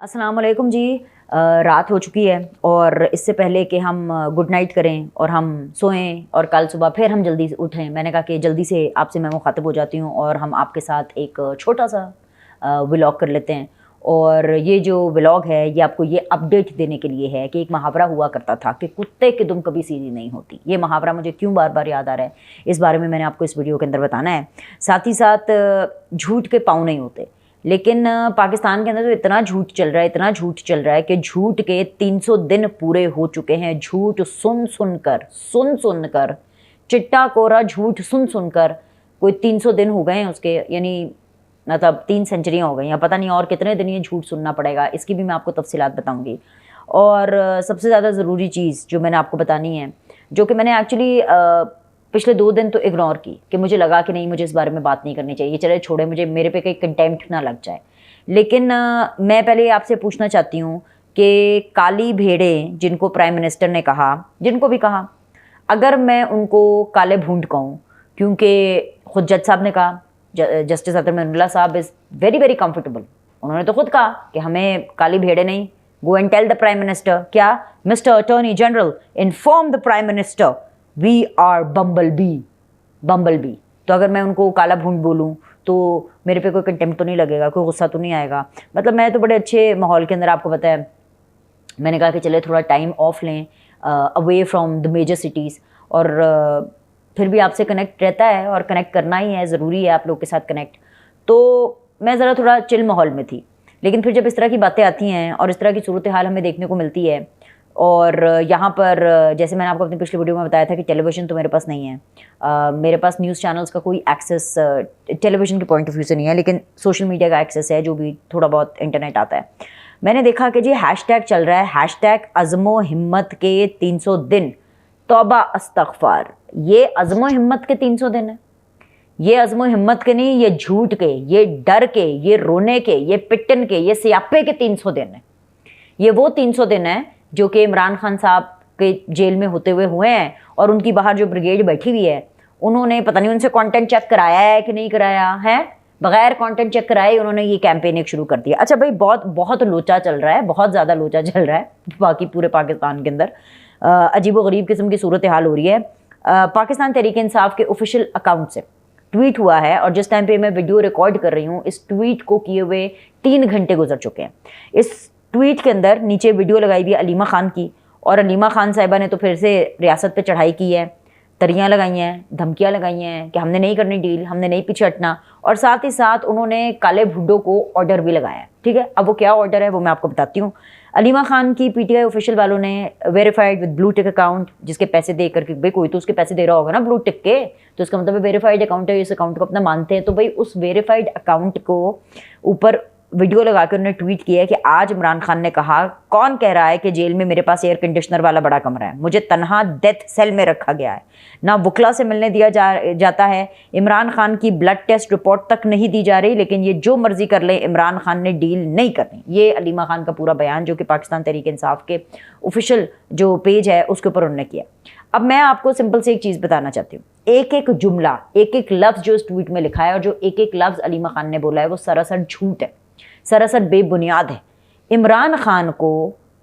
अस्सलाम वालेकुम जी। रात हो चुकी है और इससे पहले कि हम गुड नाइट करें और हम सोएं और कल सुबह फिर हम जल्दी से उठें, मैंने कहा कि जल्दी से आपसे मैं मुखातिब हो जाती हूँ और हम आपके साथ एक छोटा सा व्लॉग कर लेते हैं। और ये जो व्लॉग है ये आपको ये अपडेट देने के लिए है कि एक मुहावरा हुआ करता था कि कुत्ते की दुम कभी सीधी नहीं होती। ये मुहावरा मुझे क्यों बार बार याद आ रहा है, इस बारे में मैंने आपको इस वीडियो के अंदर बताना है। साथ ही साथ झूठ के पाँव नहीं होते, लेकिन पाकिस्तान के अंदर तो इतना झूठ चल रहा है, इतना झूठ चल रहा है कि झूठ के 300 दिन पूरे हो चुके हैं। झूठ सुन सुन कर चिट्टा कोरा झूठ सुन सुन कर कोई 300 दिन हो गए हैं उसके, यानी मतलब 3 सेंचुरियाँ हो गई हैं। पता नहीं और कितने दिन ये झूठ सुनना पड़ेगा, इसकी भी मैं आपको तफसीलात बताऊँगी। और सबसे ज़्यादा ज़रूरी चीज़ जो मैंने आपको बतानी है, जो कि मैंने एक्चुअली पिछले 2 दिन तो इग्नोर की कि मुझे लगा कि नहीं, मुझे इस बारे में बात नहीं करनी चाहिए, चले छोड़े, मुझे मेरे पे कोई कंटेम्प्ट ना लग जाए। लेकिन मैं पहले आपसे पूछना चाहती हूँ कि काली भेड़ें जिनको प्राइम मिनिस्टर ने कहा, जिनको भी कहा, अगर मैं उनको काले भूंड कहूँ, क्योंकि खुद जज साहब ने कहा, जस्टिस अतर मनमुल्लाह साहब इज़ वेरी वेरी कंफर्टेबल, उन्होंने तो खुद कहा कि हमें काली भेड़ें नहीं, go and tell the prime minister, क्या mister attorney general inform the prime minister we are bumble bee. तो अगर मैं उनको काला भूंड बोलूँ तो मेरे पे कोई कंटेम्प्ट तो नहीं लगेगा, कोई गुस्सा तो नहीं आएगा। मतलब मैं तो बड़े अच्छे माहौल के अंदर, आपको पता है, मैंने कहा कि चले थोड़ा टाइम ऑफ लें away from the major cities, और फिर भी आपसे कनेक्ट रहता है और कनेक्ट करना ही है, ज़रूरी है आप लोग के साथ कनेक्ट। तो मैं ज़रा थोड़ा चिल माहौल में थी, लेकिन फिर जब इस तरह की बातें आती हैं और इस तरह की सूरत हाल हमें देखने को मिलती है, और यहाँ पर जैसे मैंने आपको अपनी पिछली वीडियो में बताया था कि टेलीविज़न तो मेरे पास नहीं है, मेरे पास न्यूज़ चैनल्स का कोई एक्सेस टेलीविज़न के पॉइंट ऑफ व्यू से नहीं है, लेकिन सोशल मीडिया का एक्सेस है, जो भी थोड़ा बहुत इंटरनेट आता है। मैंने देखा कि जी हैशटैग चल रहा है, हैशटैग अज़्मो हिम्मत के 300 दिन, तौबा अस्तग़फ़ार। ये अज़्मो हिम्मत के 300 दिन है, ये अज़्मो हिम्मत के नहीं, ये झूठ के, ये डर के, ये रोने के, ये पिटन के, ये सियापे के 300 दिन है। ये वो 300 दिन है जो कि इमरान खान साहब के जेल में होते हुए हुए हैं, और उनकी बाहर जो ब्रिगेड बैठी हुई है, उन्होंने पता नहीं उनसे कंटेंट चेक कराया है कि नहीं कराया है, बगैर कंटेंट चेक कराए उन्होंने ये कैंपेन एक शुरू कर दिया। अच्छा भाई, बहुत बहुत लोचा चल रहा है, बहुत ज़्यादा लोचा चल रहा है बाकी पूरे पाकिस्तान के अंदर। अजीबोगरीब किस्म की सूरत हाल हो रही है। पाकिस्तान तहरीक इंसाफ के ऑफिशियल अकाउंट से ट्वीट हुआ है, और जिस टाइम पे मैं वीडियो रिकॉर्ड कर रही हूँ, इस ट्वीट को किए हुए 3 घंटे गुजर चुके हैं। इस ट्वीट के अंदर नीचे वीडियो लगाई हुई है अलीमा खान की, और अलीमा खान साहिबा ने तो फिर से रियासत पे चढ़ाई की है, तरियाँ लगाई हैं, धमकियाँ लगाई हैं कि हमने नहीं करनी डील, हमने नहीं पीछे हटना, और साथ ही साथ उन्होंने काले भुड्डो को ऑर्डर भी लगाया है। ठीक है, अब वो क्या ऑर्डर है वो मैं आपको बताती हूँ। अलीमा खान की पीटीआई ऑफिशियल वालों ने verified with blue tick account, जिसके पैसे दे करके, भाई कोई तो उसके पैसे दे रहा होगा ना ब्लू टिक के, तो इसका मतलब वेरीफाइड अकाउंट है, इस अकाउंट को अपना मानते हैं। तो भाई उस वेरीफाइड अकाउंट को ऊपर वीडियो लगाकर उन्होंने ट्वीट किया है कि आज इमरान खान ने कहा, कौन कह रहा है कि जेल में मेरे पास एयर कंडीशनर वाला बड़ा कमरा है, मुझे तनहा डेथ सेल में रखा गया है, ना वकला से मिलने दिया जाता है, इमरान खान की ब्लड टेस्ट रिपोर्ट तक नहीं दी जा रही, लेकिन ये जो मर्जी कर ले, इमरान खान ने डील नहीं करनी। ये अलीमा खान का पूरा बयान, जो कि पाकिस्तान तहरीक इंसाफ के ऑफिशियल जो पेज है उसके ऊपर उन्होंने किया। अब मैं आपको सिंपल से एक चीज़ बताना चाहती हूँ, एक एक जुमला, एक एक लफ्ज़ जो इस ट्वीट में लिखा है, और जो एक एक लफ्ज़ अलीमा खान ने बोला है, वो सरासर झूठ है, सरासर बेबुनियाद है। इमरान खान को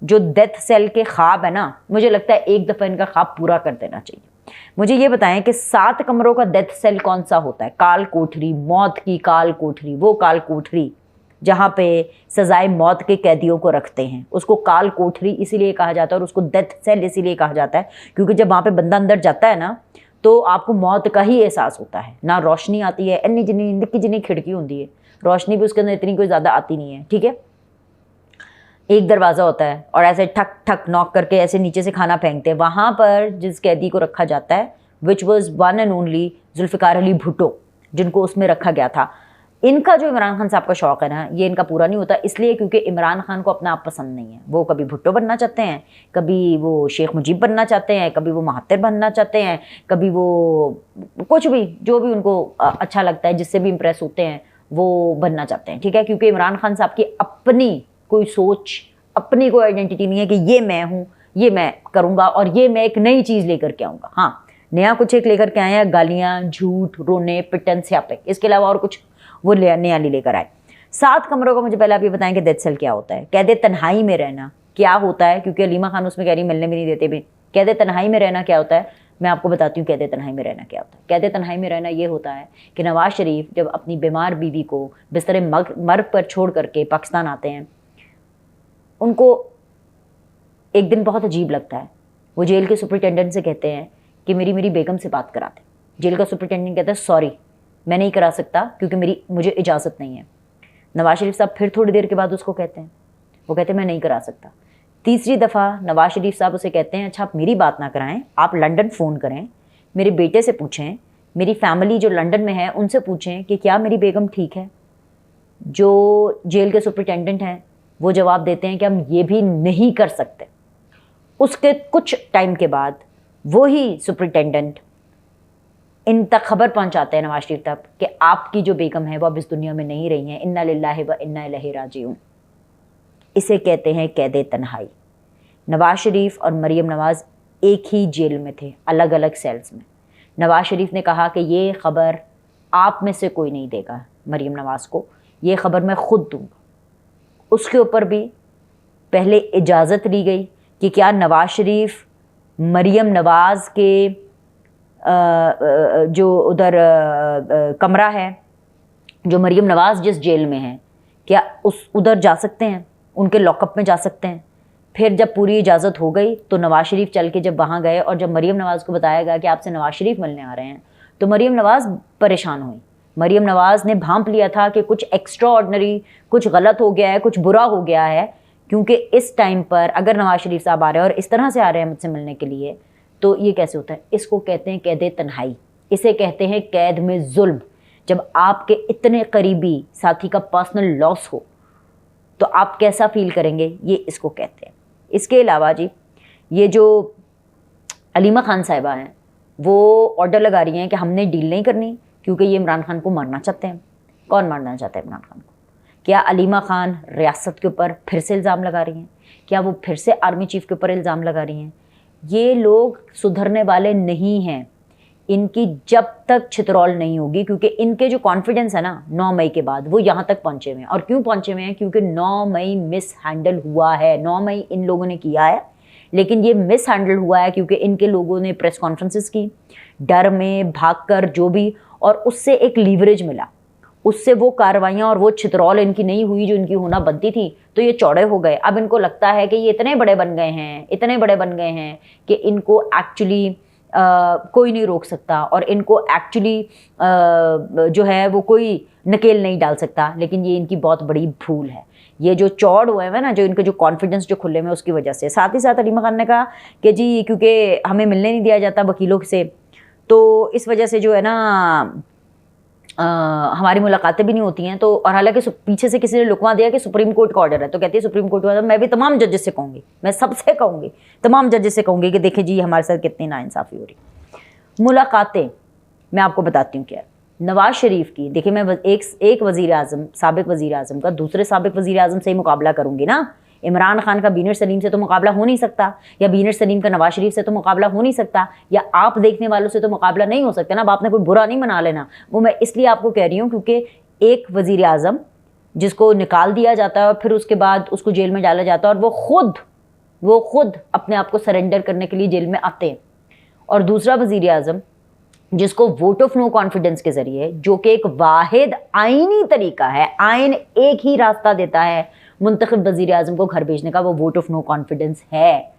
जो डेथ सेल के ख्वाब है ना, मुझे लगता है एक दफ़ा इनका ख्वाब पूरा कर देना चाहिए। मुझे ये बताएं कि 7 कमरों का डेथ सेल कौन सा होता है? काल कोठरी, मौत की काल कोठरी, वो काल कोठरी जहाँ पे सजाए मौत के कैदियों को रखते हैं, उसको काल कोठरी इसीलिए कहा जाता है, और उसको डेथ सेल इसीलिए कहा जाता है क्योंकि जब वहाँ पे बंदा अंदर जाता है ना, तो आपको मौत का ही एहसास होता है, ना रोशनी आती है, इन्नी जिन्नी निक्की जिन्नी खिड़की होती है, रोशनी भी उसके अंदर इतनी कोई ज़्यादा आती नहीं है। ठीक है, एक दरवाज़ा होता है, और ऐसे ठक ठक नॉक करके ऐसे नीचे से खाना फेंकते हैं। वहाँ पर जिस कैदी को रखा जाता है, which was one and only Zulfikar Ali Bhutto, जिनको उसमें रखा गया था। इनका जो इमरान खान साहब का शौक़ है ना, ये इनका पूरा नहीं होता, इसलिए क्योंकि इमरान खान को अपना आप पसंद नहीं है। वो कभी भुट्टो बनना चाहते हैं, कभी वो शेख मुजीब बनना चाहते हैं, कभी वो महातिर बनना चाहते हैं, कभी वो कुछ भी, जो भी उनको अच्छा लगता है, जिससे भी इम्प्रेस होते हैं, वो बनना चाहते हैं। ठीक है, क्योंकि इमरान खान साहब की अपनी कोई सोच, अपनी कोई आइडेंटिटी नहीं है कि ये मैं हूँ, ये मैं करूँगा, और ये मैं एक नई चीज़ लेकर के आऊँगा। हाँ, नया कुछ एक लेकर के आए हैं, गालियाँ, झूठ, रोने, पिटन, स्यापे, इसके अलावा और कुछ वो नया नहीं लेकर आए। 7 कमरों का मुझे पहले आप ये बताएं कि डेथ सेल क्या होता है, कैद तन्हाई में रहना क्या होता है, क्योंकि अलीमा खान उसमें कह रही मिलने भी नहीं देते भी। कैद तन्हाई में रहना क्या होता है, मैं आपको बताती हूँ कैद तन्हाई में रहना क्या होता है। कैद तन्हाई में रहना ये होता है कि नवाज शरीफ जब अपनी बीमार बीवी को बिस्तर मर्ग पर छोड़ करके पाकिस्तान आते हैं, उनको एक दिन बहुत अजीब लगता है। वो जेल के सुपरिटेंडेंट से कहते हैं कि मेरी बेगम से बात कराते। जेल का सुपरिटेंडेंट कहता है सॉरी मैं नहीं करा सकता क्योंकि मुझे इजाज़त नहीं है। नवाज शरीफ साहब फिर थोड़ी देर के बाद उसको कहते हैं, वो कहते हैं मैं नहीं करा सकता। तीसरी दफ़ा नवाज शरीफ साहब उसे कहते हैं अच्छा आप मेरी बात ना कराएं, आप लंदन फ़ोन करें, मेरे बेटे से पूछें, मेरी फैमिली जो लंदन में है उनसे पूछें कि क्या मेरी बेगम ठीक है। जो जेल के सुपरिटेंडेंट हैं वो जवाब देते हैं कि हम ये भी नहीं कर सकते। उसके कुछ टाइम के बाद वही सुपरिटेंडेंट इन तक खबर पहुंचाते हैं नवाज शरीफ तक कि आपकी जो बेगम है वो अब इस दुनिया में नहीं रही हैं, इन्ना लिल्लाहि व इन्ना इलैहि राजिऊन। इसे कहते हैं कैद तन्हाई। नवाज शरीफ और मरीम नवाज़ एक ही जेल में थे, अलग अलग सेल्स में। नवाज शरीफ ने कहा कि ये ख़बर आप में से कोई नहीं देगा मरीम नवाज़ को, ये ख़बर मैं ख़ुद दूँगा। उसके ऊपर भी पहले इजाज़त ली गई कि क्या नवाज शरीफ मरीम नवाज़ के जो उधर कमरा है, जो मरीम नवाज़ जिस जेल में है, क्या उधर जा सकते हैं, उनके लॉकअप में जा सकते हैं। फिर जब पूरी इजाज़त हो गई तो नवाज शरीफ चल के जब वहाँ गए और जब मरीम नवाज़ को बताया गया कि आपसे नवाज शरीफ मिलने आ रहे हैं, तो मरीम नवाज़ परेशान हुई। मरीम नवाज़ ने भांप लिया था कि कुछ एक्स्ट्रा ऑर्डनरी, कुछ गलत हो गया है, कुछ बुरा हो गया है, क्योंकि इस टाइम पर अगर नवाज शरीफ साहब आ रहे हैं और इस तरह से आ रहे हैं मुझसे मिलने के लिए, तो ये कैसे होता है। इसको कहते हैं कैद तन्हाई, इसे कहते हैं कैद में जुल्म। जब आपके इतने करीबी साथी का पर्सनल लॉस हो तो आप कैसा फील करेंगे, ये इसको कहते हैं। इसके अलावा जी ये जो अलीमा खान साहिबा हैं वो ऑर्डर लगा रही हैं कि हमने डील नहीं करनी क्योंकि ये इमरान खान को मारना चाहते हैं। कौन मारना चाहता है इमरान खान को? क्या अलीमा खान रियासत के ऊपर फिर से इल्ज़ाम लगा रही हैं? क्या वो फिर से आर्मी चीफ के ऊपर इल्ज़ाम लगा रही हैं? ये लोग सुधरने वाले नहीं हैं। इनकी जब तक छितरौल नहीं होगी, क्योंकि इनके जो कॉन्फिडेंस है ना 9 मई के बाद वो यहाँ तक पहुँचे हुए हैं। और क्यों पहुँचे हुए हैं? क्योंकि 9 मई मिस हैंडल हुआ है। 9 मई इन लोगों ने किया है, लेकिन ये मिस हैंडल हुआ है क्योंकि इनके लोगों ने प्रेस कॉन्फ्रेंसेस की, डर में भागकर जो भी, और उससे एक लीवरेज मिला, उससे वो कार्रवाइयाँ और वो छितरौल इनकी नहीं हुई जो इनकी होना बनती थी, तो ये चौड़े हो गए। अब इनको लगता है कि ये इतने बड़े बन गए हैं, इतने बड़े बन गए हैं कि इनको एक्चुअली कोई नहीं रोक सकता और इनको एक्चुअली जो है वो कोई नकेल नहीं डाल सकता। लेकिन ये इनकी बहुत बड़ी भूल है। ये जो चौड़ हुए हैं ना, जो इनके जो कॉन्फिडेंस जो खुले में, उसकी वजह से। साथ ही साथ अलीमा खान ने कहा कि जी क्योंकि हमें मिलने नहीं दिया जाता वकीलों से, तो इस वजह से जो है ना हमारी मुलाकातें भी नहीं होती हैं। तो और हालांकि पीछे से किसी ने लुकवा दिया कि सुप्रीम कोर्ट का ऑर्डर है, तो कहती है सुप्रीम कोर्ट का ऑर्डर, मैं भी तमाम जजेस से कहूँगी, मैं सबसे कहूँगी, तमाम जजेस से कहूँगी कि देखें जी हमारे साथ कितनी नाइंसाफ़ी हो रही। मुलाकातें मैं आपको बताती हूँ क्या। नवाज शरीफ की देखिए, मैं एक वज़ीर आज़म, साबिक़ वज़ीर आज़म का दूसरे साबिक़ वज़ीर आज़म से ही मुकाबला करूँगी ना। इमरान खान का बीनर सलीम से तो मुकाबला हो नहीं सकता, या बीनर सलीम का नवाज शरीफ से तो मुकाबला हो नहीं सकता, या आप देखने वालों से तो मुकाबला नहीं हो सकता ना। अब आपने कोई बुरा नहीं मना लेना। वो मैं इसलिए आपको कह रही हूँ क्योंकि एक वज़ीर आज़म जिसको निकाल दिया जाता है और फिर उसके बाद उसको जेल में डाला जाता है, और वो खुद अपने आप को सरेंडर करने के लिए जेल में आते हैं, और दूसरा वज़ीर आज़म जिसको वोट ऑफ नो कॉन्फिडेंस के ज़रिए, जो कि एक वाहिद आइनी तरीका है, आइन एक ही रास्ता देता है मुंतखब वज़ीर आज़म को घर भेजने का, वो वोट ऑफ नो कॉन्फिडेंस है।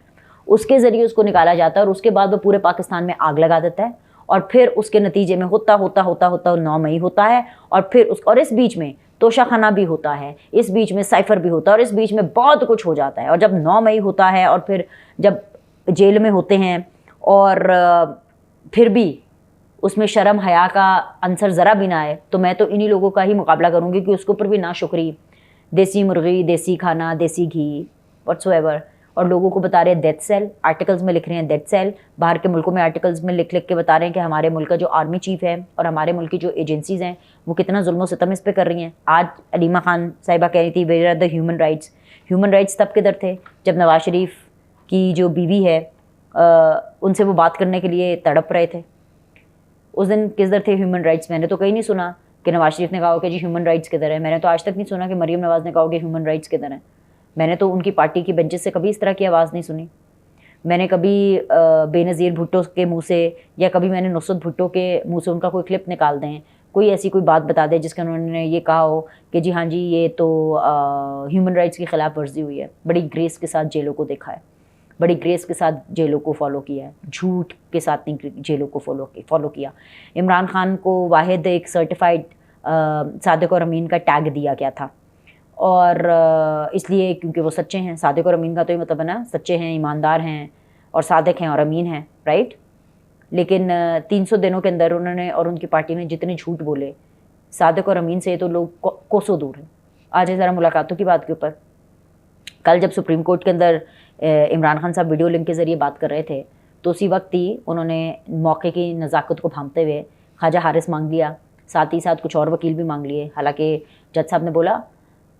उसके ज़रिए उसको निकाला जाता है और उसके बाद वो पूरे पाकिस्तान में आग लगा देता है, और फिर उसके नतीजे में होता 9 मई होता है, और फिर और इस बीच में तोशाखाना भी होता है, इस बीच में साइफ़र भी होता है, और इस बीच में बहुत कुछ हो जाता है। और जब 9 मई होता है और फिर जब जेल में होते हैं और फिर भी उसमें शर्म हया का अंसर ज़रा भी ना आए, तो मैं तो इन्हीं लोगों का ही मुकाबला करूँगी कि उसके ऊपर भी नाशुक्री, देसी मुर्गी, देसी खाना, देसी घी, व्हाट्सोएवर, और लोगों को बता रहे हैं डेथ सेल, आर्टिकल्स में लिख रहे हैं डेथ सेल। बाहर के मुल्कों में आर्टिकल्स में लिख के बता रहे हैं कि हमारे मुल्क का जो आर्मी चीफ है और हमारे मुल्क की जो एजेंसीज़ हैं वो कितना जुल्म सितम इस पर कर रही हैं। आज अलीमा खान साहिबा कह रही थी where are the human rights. Human rights तब किधर थे जब नवाज शरीफ की जो बीवी है उनसे वो बात करने के लिए तड़प रहे थे। उस दिन किधर थे ह्यूमन राइट्स? मैंने तो कहीं नहीं सुना। कि नवाज शरीफ ने कहा हो कि जी ह्यूमन राइट्स किधर है। मैंने तो आज तक नहीं सुना कि मरीम नवाज़ ने कहा हो कि ह्यूमन राइट्स किधर है। मैंने तो उनकी पार्टी की बेंचेस से कभी इस तरह की आवाज़ नहीं सुनी। मैंने कभी बेनज़ीर भुट्टो के मुंह से या कभी मैंने नुसरत भुट्टो के मुंह से उनका कोई क्लिप निकाल दें, कोई ऐसी कोई बात बता दे जिसके उन्होंने ये कहा हो कि जी हाँ जी ये तो ह्यूमन राइट्स की खिलाफ वर्जी हुई है। बड़ी ग्रेस के साथ जेलों को देखा है, बड़ी ग्रेस के साथ जेलों को फॉलो किया है, झूठ के साथ नहीं जेलों को फॉलो किया। इमरान खान को वाहिद एक सर्टिफाइड सादिक और अमीन का टैग दिया गया था, और इसलिए क्योंकि वो सच्चे हैं। सादिक और अमीन का तो ये मतलब है ना, सच्चे हैं, ईमानदार हैं और सादिक हैं और अमीन हैं, राइट। लेकिन 300 दिनों के अंदर उन्होंने और उनकी पार्टी ने जितने झूठ बोले सादिक और अमीन से, तो लोग कोसों दूर हैं। आज है ज़रा मुलाकातों की बात के ऊपर। कल जब सुप्रीम कोर्ट के अंदर इमरान खान साहब वीडियो लिंक के ज़रिए बात कर रहे थे, तो उसी वक्त ही उन्होंने मौके की नज़ाकत को भांपते हुए ख्वाजा हारिस मांग लिया, साथ ही साथ कुछ और वकील भी मांग लिए। हालांकि जज साहब ने बोला,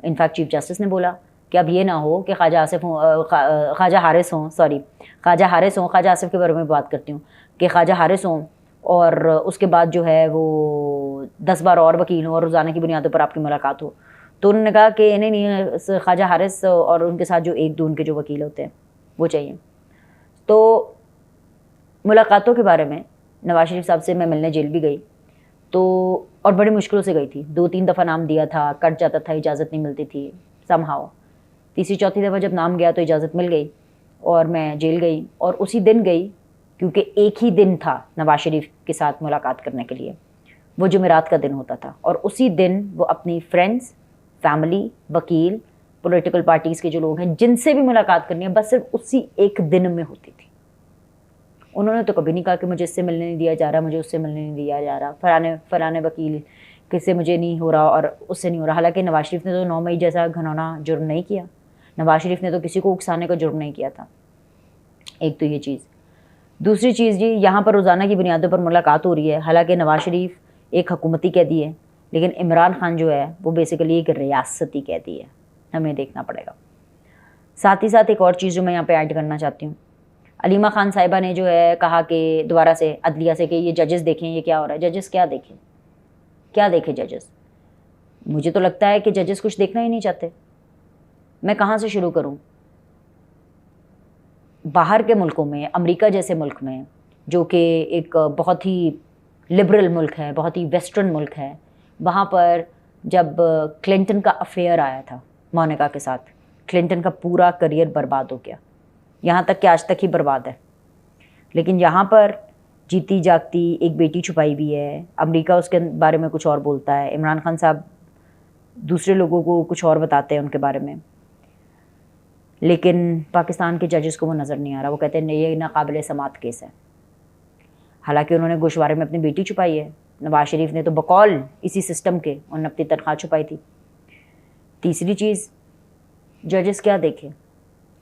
इनफैक्ट चीफ जस्टिस ने बोला कि अब ये ना हो कि ख्वाजा हारिस हों, ख्वाजा आसिफ के बारे में बात करती हूँ, कि ख्वाजा हारिस हों और उसके बाद जो है वो 10 बार और वकील हों और रोज़ाना की बुनियादों पर आपकी मुलाकात हो। तो उन्होंने कहा कि इन्हें नहीं, ख्वाजा हारिस और उनके साथ जो एक दो उनके जो वकील होते हैं वो चाहिए। तो मुलाकातों के बारे में नवाज शरीफ साहब से मैं मिलने जेल भी गई, तो और बड़ी मुश्किलों से गई थी। 2-3 दफ़ा नाम दिया था, कट जाता था, इजाज़त नहीं मिलती थी समहाउ। तीसरी चौथी दफ़ा जब नाम गया तो इजाज़त मिल गई और मैं जेल गई। और उसी दिन गई क्योंकि एक ही दिन था नवाज शरीफ के साथ मुलाकात करने के लिए, वो जुमेरात का दिन होता था। और उसी दिन वो अपनी फ्रेंड्स, फैमिली, वकील, पॉलिटिकल पार्टीज़ के जो लोग हैं जिनसे भी मुलाकात करनी है, बस सिर्फ उसी एक दिन में होती थी। उन्होंने तो कभी नहीं कहा कि मुझे इससे मिलने नहीं दिया जा रहा, मुझे उससे मिलने नहीं दिया जा रहा, फलाने वकील किससे मुझे नहीं हो रहा और उससे नहीं हो रहा। हालांकि नवाज शरीफ ने तो 9 मई जैसा घिनौना जुर्म नहीं किया। नवाज शरीफ ने तो किसी को उकसाने का जुर्म नहीं किया था। एक तो ये चीज़। दूसरी चीज़ जी, यहाँ पर रोज़ाना की बुनियादों पर मुलाकात हो रही है। हालांकि नवाज शरीफ एक हुकूमती कैदी है, लेकिन इमरान खान जो है वो बेसिकली एक रियासती कैदी है। हमें देखना पड़ेगा। साथ ही साथ एक और चीज़ जो मैं यहाँ पे ऐड करना चाहती हूँ, अलीमा खान साहिबा ने जो है कहा कि दोबारा से अदलिया से कि ये जजेस देखें ये क्या हो रहा है। जजेस क्या देखें, क्या देखें जजेस? मुझे तो लगता है कि जजेस कुछ देखना ही नहीं चाहते। मैं कहाँ से शुरू करूँ? बाहर के मुल्कों में, अमेरिका जैसे मुल्क में, जो कि एक बहुत ही लिबरल मुल्क है, बहुत ही वेस्टर्न मुल्क है, वहाँ पर जब क्लिंटन का अफेयर आया था मोनिका के साथ, क्लिंटन का पूरा करियर बर्बाद हो गया, यहाँ तक कि आज तक ही बर्बाद है। लेकिन यहाँ पर जीती जागती एक बेटी छुपाई भी है। अमेरिका उसके बारे में कुछ और बोलता है, इमरान खान साहब दूसरे लोगों को कुछ और बताते हैं उनके बारे में, लेकिन पाकिस्तान के जजेस को वो नज़र नहीं आ रहा। वो कहते हैं ये नाकाबिल समात केस है। हालांकि उन्होंने गोशवारे में अपनी बेटी छुपाई है। नवाज शरीफ ने तो बकौल इसी सिस्टम के उन्होंने अपनी तनख्वाह छुपाई थी। तीसरी चीज़, जजेस क्या देखें?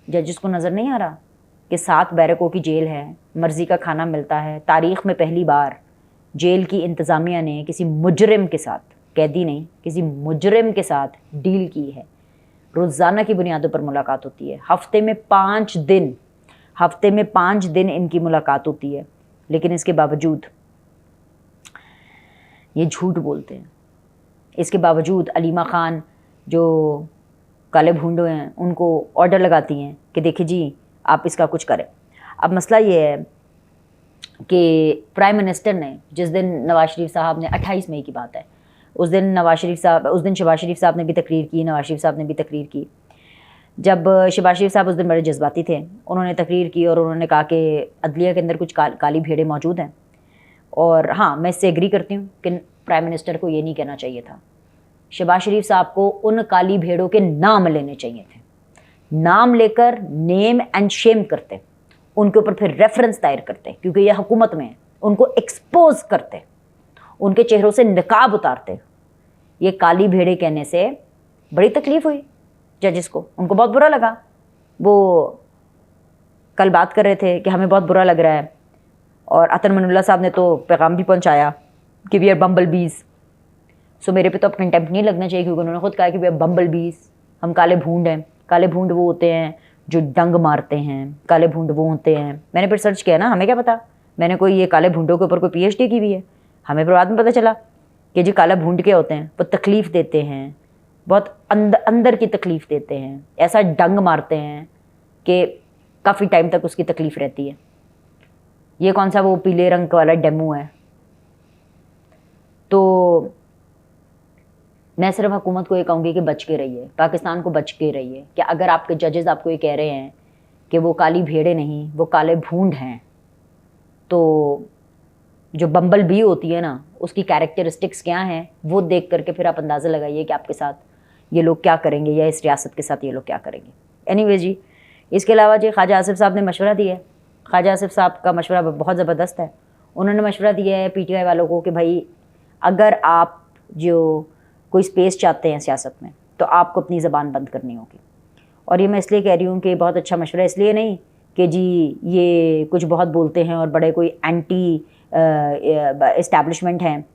जजेस को नज़र नहीं आ रहा कि 7 बैरकों की जेल है, मर्ज़ी का खाना मिलता है। तारीख़ में पहली बार जेल की इंतज़ामिया ने किसी मुजरिम के साथ, कैदी नहीं, किसी मुजरिम के साथ डील की है। रोज़ाना की बुनियादों पर मुलाकात होती है। हफ्ते में 5 दिन इनकी मुलाकात होती है। लेकिन इसके बावजूद ये झूठ बोलते हैं। इसके बावजूद अलीमा खान जो काले भूंडो हैं उनको ऑर्डर लगाती हैं कि देखिए जी आप इसका कुछ करें। अब मसला ये है कि प्राइम मिनिस्टर ने जिस दिन नवाज शरीफ साहब ने 28 मई की बात है, उस दिन शहबाज शरीफ साहब ने भी तकरीर की, नवाज शरीफ साहब ने भी तकरीर की। जब शहबाज शरीफ साहब उस दिन बड़े जज्बाती थे, उन्होंने तकरीर की और उन्होंने कहा कि अदलिया के अंदर कुछ काली भेड़ें मौजूद हैं। और हाँ, मैं इससे एग्री करती हूँ कि प्राइम मिनिस्टर को ये नहीं कहना चाहिए था। शहबाज शरीफ साहब को उन काली भेड़ों के नाम लेने चाहिए थे। नाम लेकर नेम एंड शेम करते, उनके ऊपर फिर रेफरेंस दायर करते, क्योंकि ये हुकूमत में उनको एक्सपोज करते, उनके चेहरों से निकाब उतारते। ये काली भेड़े कहने से बड़ी तकलीफ़ हुई जजेस को, उनको बहुत बुरा लगा। वो कल बात कर रहे थे कि हमें बहुत बुरा लग रहा है, और अतन मनुल्लाह साहब ने तो पैगाम भी पहुंचाया कि वी आर बम्बल बीज। सो मेरे पे तो अब कंटेम्प्ट नहीं लगना चाहिए, क्योंकि उन्होंने खुद कहा कि वी आर बम्बल बीज, हम काले भूंड हैं। काले भूंड वो होते हैं जो डंग मारते हैं, काले भूंड वो होते हैं। मैंने फिर सर्च किया ना, हमें क्या पता, मैंने कोई ये काले भूंडों के ऊपर कोई PhD की हुई है, हमें फिर बाद में पता चला कि जो काला भूंड के होते हैं वो तकलीफ़ देते हैं, बहुत अंदर की तकलीफ़ देते हैं, ऐसा डंग मारते हैं कि काफ़ी टाइम तक उसकी तकलीफ़ रहती है। ये कौन सा वो पीले रंग वाला डेमो है? तो मैं सिर्फ हुकूमत को ये कहूँगी कि बच के रहिए, पाकिस्तान को बच के रहिए। कि अगर आपके जजेस आपको ये कह रहे हैं कि वो काली भेड़ें नहीं, वो काले भूंड हैं, तो जो बम्बल बी होती है ना, उसकी कैरेक्टरिस्टिक्स क्या हैं वो देख करके फिर आप अंदाज़ा लगाइए कि आपके साथ ये लोग क्या करेंगे या इस रियासत के साथ ये लोग क्या करेंगे। एनीवे जी, इसके अलावा जी ख्वाजा आसिफ साहब ने मशवरा दिया है। ख्वाजा आसिफ साहब का मशवरा बहुत ज़बरदस्त है। उन्होंने मशवरा दिया है PTI वालों को कि भाई अगर आप जो कोई स्पेस चाहते हैं सियासत में तो आपको अपनी ज़बान बंद करनी होगी। और ये मैं इसलिए कह रही हूँ कि बहुत अच्छा मशवरा, इसलिए नहीं कि जी ये कुछ बहुत बोलते हैं और बड़े कोई एंटी इस्टेब्लिशमेंट हैं।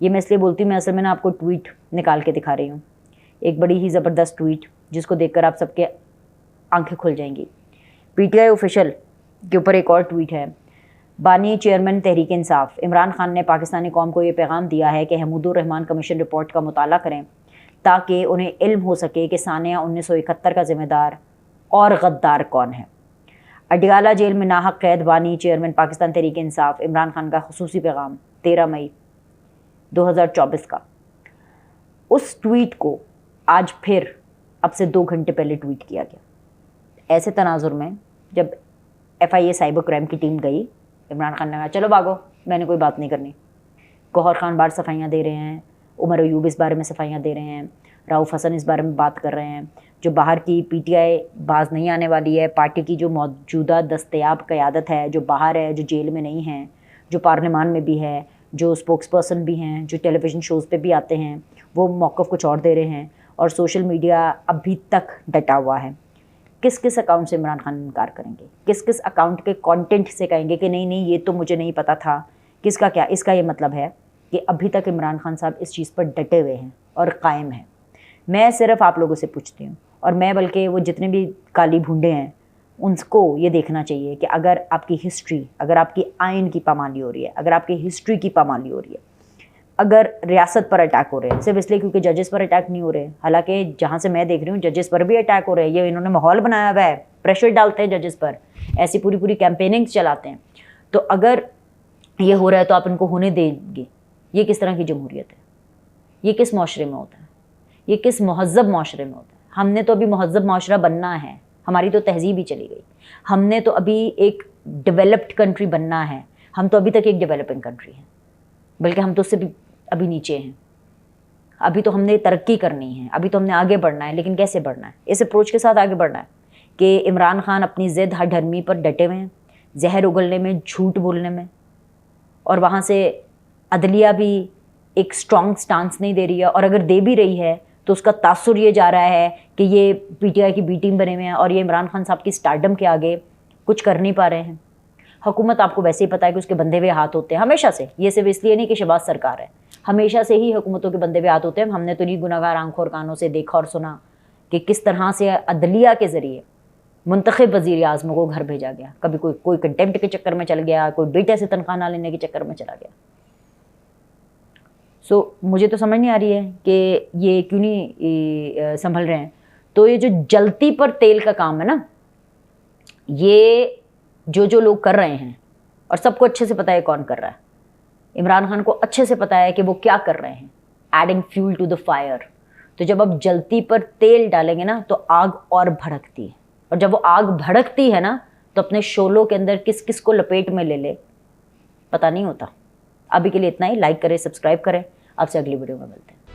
ये मैं इसलिए बोलती हूँ, मैं असल में ना आपको ट्वीट निकाल के दिखा रही हूँ, एक बड़ी ही ज़बरदस्त ट्वीट जिसको देखकर आप सबके आंखें खुल जाएंगी। PTI ऑफिशियल के ऊपर एक और ट्वीट है। बानी चेयरमैन तहरीक इंसाफ इमरान खान ने पाकिस्तानी कौम को ये पैगाम दिया है कि हमीदुर रहमान कमीशन रिपोर्ट का मुताला करें ताकि उन्हें इल्म हो सके कि सानिया 1971 का ज़िम्मेदार और गद्दार कौन है। अडियाला जेल में नाहक कैद बानी चेयरमैन पाकिस्तान तहरीक इंसाफ इमरान खान का खुसूसी पैगाम 13 मई 2024 का। उस ट्वीट को आज फिर अब से 2 घंटे पहले ट्वीट किया गया। ऐसे तनाजुर में जब FIA साइबर क्राइम की टीम गई, इमरान खान ने कहा चलो भागो, मैंने कोई बात नहीं करनी। गौहर खान बार सफाइयाँ दे रहे हैं, उमर अयूब इस बारे में सफाइयाँ दे रहे हैं, राउफ हसन इस बारे में बात कर रहे हैं। जो बाहर की PTI बाज नहीं आने वाली है, पार्टी की जो मौजूदा दस्तयाब क़यादत है, जो बाहर है, जो जेल में नहीं है, जो पार्लिमान में भी है, जो स्पोक्स पर्सन भी हैं, जो टेलीविज़न शोज़ पे भी आते हैं, वो मौक़िफ़ कुछ और दे रहे हैं और सोशल मीडिया अभी तक डटा हुआ है। किस किस अकाउंट से इमरान खान इनकार करेंगे? किस किस अकाउंट के कंटेंट से कहेंगे कि नहीं नहीं ये तो मुझे नहीं पता था? किसका क्या? इसका ये मतलब है कि अभी तक इमरान खान साहब इस चीज़ पर डटे हुए हैं और कायम हैं। मैं सिर्फ आप लोगों से पूछती हूँ, और मैं बल्कि वो जितने भी काली भूंडे हैं उनको ये देखना चाहिए कि अगर आपकी हिस्ट्री, अगर आपकी आइन की पामाली हो रही है, अगर आपकी हिस्ट्री की पामाली हो रही है, अगर रियासत पर अटैक हो रहे हैं सिर्फ इसलिए क्योंकि जजेस पर अटैक नहीं हो रहे, हालांकि जहाँ से मैं देख रही हूँ जजेस पर भी अटैक हो रहे हैं। ये इन्होंने माहौल बनाया हुआ है, प्रेशर डालते हैं जजेस पर, ऐसी पूरी पूरी कैंपेनिंग्स चलाते हैं। तो अगर ये हो रहा है तो आप इनको होने देंगे? ये किस तरह की जमहूरियत है? ये किस माशरे में होता है? ये किस महज़ब माशरे में होता है? हमने तो अभी महज़ब माशरा बनना है, हमारी तो तहज़ीब ही चली गई। हमने तो अभी एक डेवलप्ड कंट्री बनना है, हम तो अभी तक एक डेवलपिंग कंट्री हैं, बल्कि हम तो उससे भी अभी नीचे हैं। अभी तो हमने तरक्की करनी है, अभी तो हमने आगे बढ़ना है, लेकिन कैसे बढ़ना है? इस अप्रोच के साथ आगे बढ़ना है कि इमरान खान अपनी ज़िद हठधर्मी पर डटे हुए हैं, जहर उगलने में, झूठ बोलने में, और वहाँ से अदलिया भी एक स्ट्रॉन्ग स्टांस नहीं दे रही है, और अगर दे भी रही है तो उसका तासुर ये जा रहा है कि ये PTI की B टीम बने हुए हैं और ये इमरान खान साहब की स्टारडम के आगे कुछ कर नहीं पा रहे हैं। हुकूमत आपको वैसे ही पता है कि उसके बंधे हुए हाथ होते हैं हमेशा से, ये सिर्फ इसलिए नहीं कि शहबाज सरकार है, हमेशा से ही हुकूमतों के बंधे हुए हाथ होते हैं। हमने तो नहीं गुनाहगार आंखों और कानों से देखा और सुना कि किस तरह से अदलिया के ज़रिए मुंतखब वज़ीर आज़म को घर भेजा गया, कभी कोई कंटेम्प्ट के चक्कर में चल गया, कोई बेटे से तनख्वाह ना लेने के चक्कर में चला गया। मुझे तो समझ नहीं आ रही है कि ये क्यों नहीं संभल रहे हैं। तो ये जो जलती पर तेल का काम है ना, ये जो लोग कर रहे हैं, और सबको अच्छे से पता है कौन कर रहा है। इमरान खान को अच्छे से पता है कि वो क्या कर रहे हैं, adding fuel to the fire. तो जब आप जलती पर तेल डालेंगे ना तो आग और भड़कती है, और जब वो आग भड़कती है ना तो अपने शोलों के अंदर किस किस को लपेट में ले ले पता नहीं होता। अभी के लिए इतना ही। लाइक करें, सब्सक्राइब करें। आपसे अगली वीडियो में मिलते हैं।